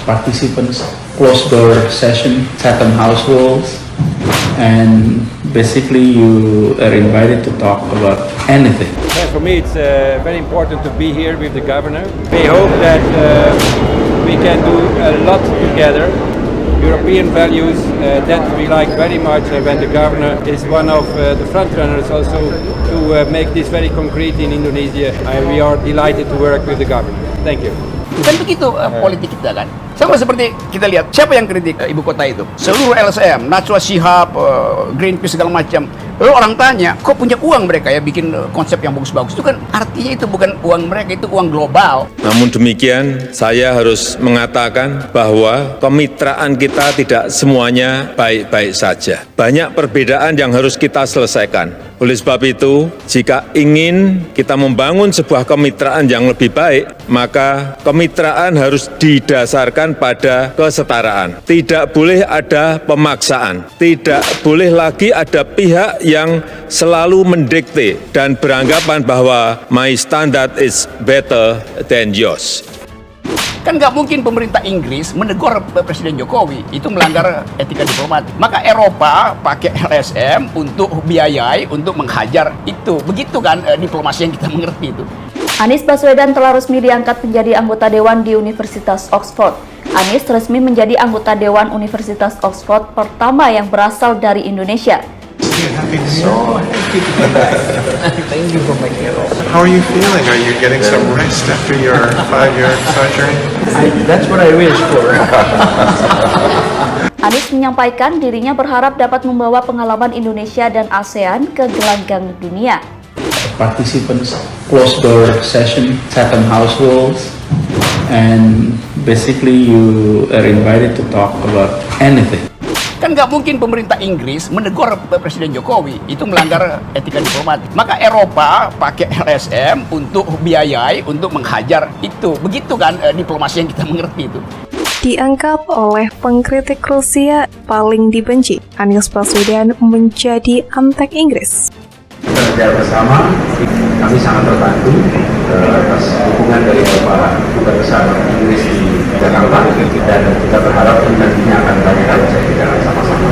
participants, closed door session, Chatham House rules, and basically you are invited to talk about anything. Yeah, for me it's very important to be here with the governor. We hope that we can do a lot together. European values that we like very much when the governor is one of the front runners also to make this very concrete in Indonesia. We are delighted to work with the governor. Thank you. Kan begitu politik kita kan. Sama seperti kita lihat, siapa yang kritik ibu kota itu? Seluruh LSM, Najwa Shihab, Greenpeace segala macam. Lalu orang tanya, kok punya uang mereka ya bikin konsep yang bagus-bagus? Itu kan artinya itu bukan uang mereka, itu uang global. Namun demikian, saya harus mengatakan bahwa kemitraan kita tidak semuanya baik-baik saja. Banyak perbedaan yang harus kita selesaikan. Oleh sebab itu, jika ingin kita membangun sebuah kemitraan yang lebih baik, maka kemitraan harus didasarkan pada kesetaraan. Tidak boleh ada pemaksaan. Tidak boleh lagi ada pihak yang selalu mendikte dan beranggapan bahwa my standard is better than yours. Kan nggak mungkin pemerintah Inggris menegur Presiden Jokowi, itu melanggar etika diplomatik. Maka Eropa pakai LSM untuk biayai, untuk menghajar itu. Begitu kan diplomasi yang kita mengerti itu. Anies Baswedan telah resmi diangkat menjadi anggota Dewan di Universitas Oxford. Anies resmi menjadi anggota Dewan Universitas Oxford pertama yang berasal dari Indonesia. So happy to be back. Thank you for making it all. How are you feeling? Are you getting some rest after your 5-year sojourn? That's what I wish for. Anies menyampaikan dirinya berharap dapat membawa pengalaman Indonesia dan ASEAN ke gelanggang dunia. Participants, closed door session, Chatham House rules, and basically you are invited to talk about anything. Kan nggak mungkin pemerintah Inggris menegur Presiden Jokowi, itu melanggar etika diplomatik. Maka Eropa pakai LSM untuk biayai, untuk menghajar itu. Begitu kan diplomasi yang kita mengerti itu. Diangkat oleh pengkritik Rusia paling dibenci, Anies Baswedan menjadi antek Inggris. Kerja bersama, kami sangat terbantu atas dukungan dari para duta besar Inggris di Jakarta, dan kita berharap nantinya akan banyak hal bisa kita sama-sama.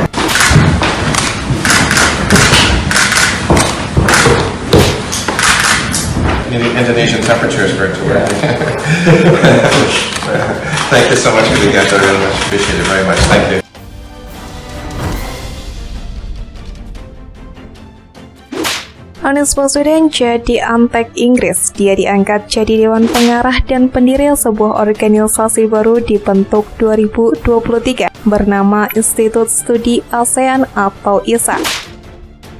Indonesian temperature is great to work. Thank you so much for the gift. I really much appreciate it very much. Thank you. Anies Baswedan jadi antek Inggris. Dia diangkat jadi Dewan Pengarah dan pendiri sebuah organisasi baru dibentuk 2023 bernama Institut Studi ASEAN atau ISA.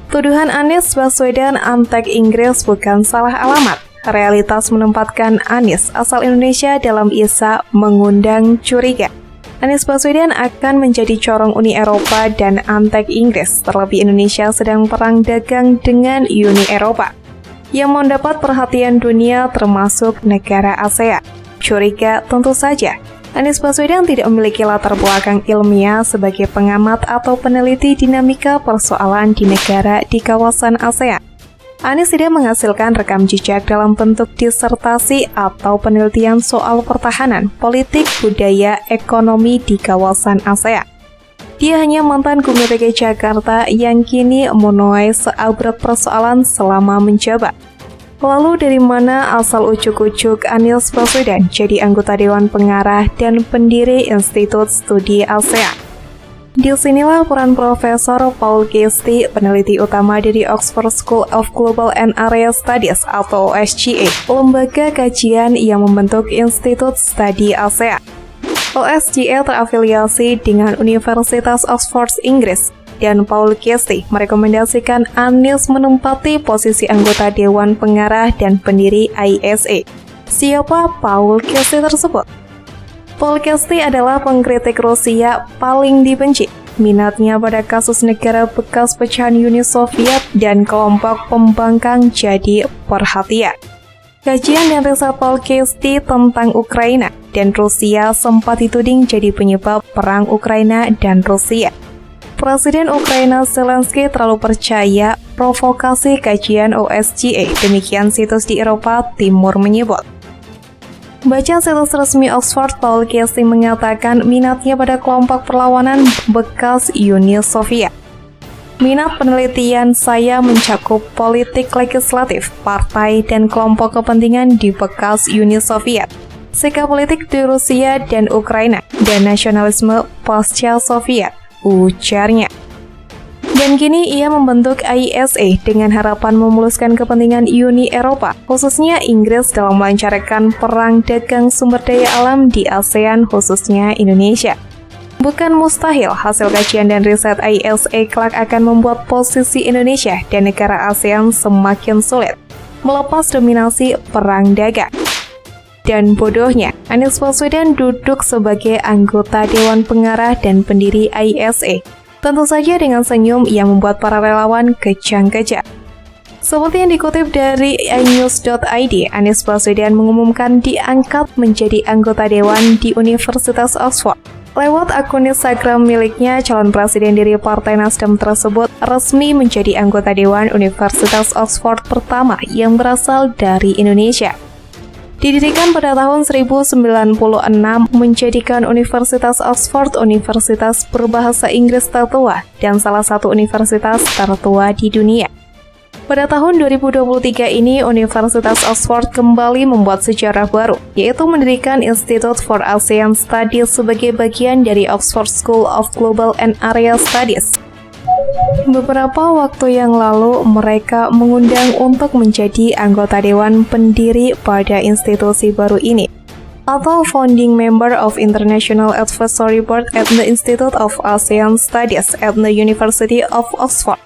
Tuduhan Anies Baswedan antek Inggris bukan salah alamat. Realitas menempatkan Anies asal Indonesia dalam ISA mengundang curiga. Anies Baswedan akan menjadi corong Uni Eropa dan antek Inggris, terlebih Indonesia sedang perang dagang dengan Uni Eropa yang mendapat perhatian dunia termasuk negara ASEAN. Curiga tentu saja. Anies Baswedan tidak memiliki latar belakang ilmiah sebagai pengamat atau peneliti dinamika persoalan di negara di kawasan ASEAN. Anies tidak menghasilkan rekam jejak dalam bentuk disertasi atau penelitian soal pertahanan, politik, budaya, ekonomi di kawasan ASEAN. Dia hanya mantan Gubernur DKI Jakarta yang kini menuai seabret persoalan selama menjabat. Lalu dari mana asal ujuk-ujuk Anies Baswedan jadi anggota Dewan Pengarah dan pendiri Institut Studi ASEAN? Disinilah peran Profesor Paul Cassidy, peneliti utama dari Oxford School of Global and Area Studies atau OSGA, lembaga kajian yang membentuk Institut Studi ASEAN. OSGA terafiliasi dengan Universitas Oxford Inggris, dan Paul Cassidy merekomendasikan Anies menempati posisi anggota Dewan Pengarah dan pendiri ISA. Siapa Paul Cassidy tersebut? Paul Cassidy adalah pengkritik Rusia paling dibenci. Minatnya pada kasus negara bekas pecahan Uni Soviet dan kelompok pembangkang jadi perhatian. Kajian dan riset Paul Cassidy tentang Ukraina dan Rusia sempat dituding jadi penyebab perang Ukraina dan Rusia. Presiden Ukraina Zelensky terlalu percaya provokasi kajian OSGA, demikian situs di Eropa Timur menyebut. Baca situs resmi Oxford, Paul Casey mengatakan minatnya pada kelompok perlawanan bekas Uni Soviet. Minat penelitian saya mencakup politik legislatif, partai, dan kelompok kepentingan di bekas Uni Soviet, sikap politik di Rusia dan Ukraina, dan nasionalisme pasca Soviet, ujarnya. Dan kini ia membentuk ISA dengan harapan memuluskan kepentingan Uni Eropa, khususnya Inggris dalam melancarkan perang dagang sumber daya alam di ASEAN, khususnya Indonesia. Bukan mustahil hasil kajian dan riset ISA kelak akan membuat posisi Indonesia dan negara ASEAN semakin sulit, melepas dominasi perang dagang. Dan bodohnya, Anies Baswedan duduk sebagai anggota Dewan Pengarah dan pendiri ISA. Tentu saja dengan senyum yang membuat para relawan kejang-kejang. Seperti yang dikutip dari inews.id, Anies Baswedan mengumumkan diangkat menjadi anggota Dewan di Universitas Oxford. Lewat akun Instagram miliknya, calon presiden dari Partai Nasdem tersebut resmi menjadi anggota Dewan Universitas Oxford pertama yang berasal dari Indonesia. Didirikan pada tahun 1096, menjadikan Universitas Oxford universitas berbahasa Inggris tertua dan salah satu universitas tertua di dunia. Pada tahun 2023 ini, Universitas Oxford kembali membuat sejarah baru, yaitu mendirikan Institute for ASEAN Studies sebagai bagian dari Oxford School of Global and Area Studies. Beberapa waktu yang lalu, mereka mengundang untuk menjadi anggota Dewan Pendiri pada institusi baru ini, atau Founding Member of International Advisory Board at the Institute of ASEAN Studies at the University of Oxford.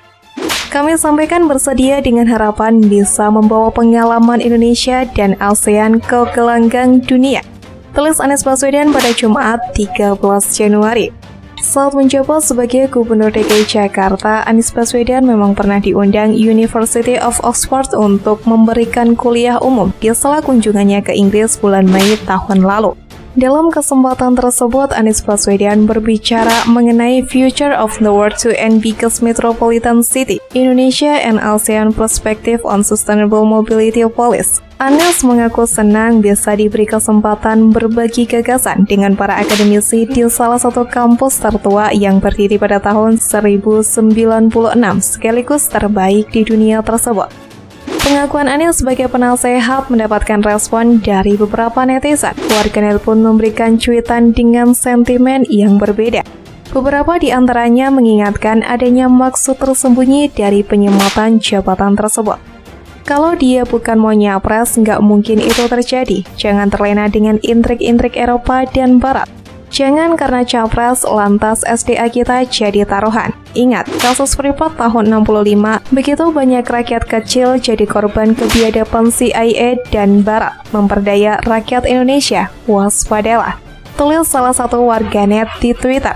Kami sampaikan bersedia dengan harapan bisa membawa pengalaman Indonesia dan ASEAN ke gelanggang dunia, tulis Anies Baswedan pada Jumat 13 Januari. Saat menjabat sebagai Gubernur DKI Jakarta, Anies Baswedan memang pernah diundang University of Oxford untuk memberikan kuliah umum di sela kunjungannya ke Inggris bulan Mei tahun lalu. Dalam kesempatan tersebut, Anies Baswedan berbicara mengenai Future of the World to and Biggest Metropolitan City, Indonesia and ASEAN Perspective on Sustainable Mobility Policy. Anies mengaku senang bisa diberi kesempatan berbagi gagasan dengan para akademisi di salah satu kampus tertua yang berdiri pada tahun 1996 sekaligus terbaik di dunia tersebut. Pengakuan Anies sebagai penasehat mendapatkan respon dari beberapa netizen. Warganet pun memberikan cuitan dengan sentimen yang berbeda. Beberapa di antaranya mengingatkan adanya maksud tersembunyi dari penyematan jabatan tersebut. Kalau dia bukan mau nyapres, nggak mungkin itu terjadi. Jangan terlena dengan intrik-intrik Eropa dan Barat. Jangan karena capres, lantas SDA kita jadi taruhan. Ingat, kasus Freeport tahun 65, begitu banyak rakyat kecil jadi korban kebiadaban CIA dan Barat. Memperdaya rakyat Indonesia, waspadalah. Tulis salah satu warganet di Twitter.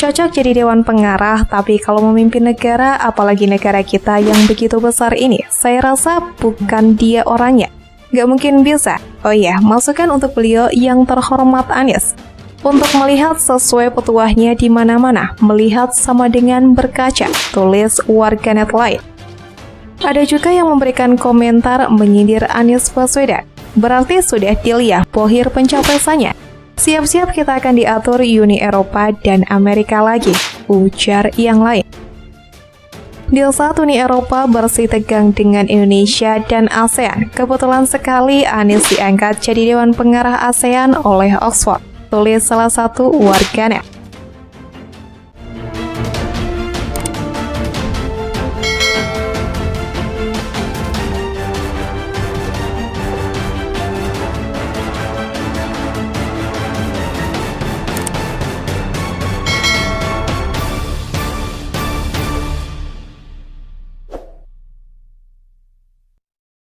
Cocok jadi Dewan Pengarah, tapi kalau memimpin negara, apalagi negara kita yang begitu besar ini, saya rasa bukan dia orangnya. Gak mungkin bisa. Oh iya, masukan untuk beliau yang terhormat Anies. Untuk melihat sesuai petuahnya di mana-mana, melihat sama dengan berkaca, tulis warganet lain. Ada juga yang memberikan komentar menyindir Anies Baswedan. Berarti sudah dilihat bohir pencapresannya. Siap-siap kita akan diatur Uni Eropa dan Amerika lagi, ujar yang lain. Di saat Uni Eropa bersih tegang dengan Indonesia dan ASEAN, kebetulan sekali Anies diangkat jadi Dewan Pengarah ASEAN oleh Oxford, tulis salah satu warganet.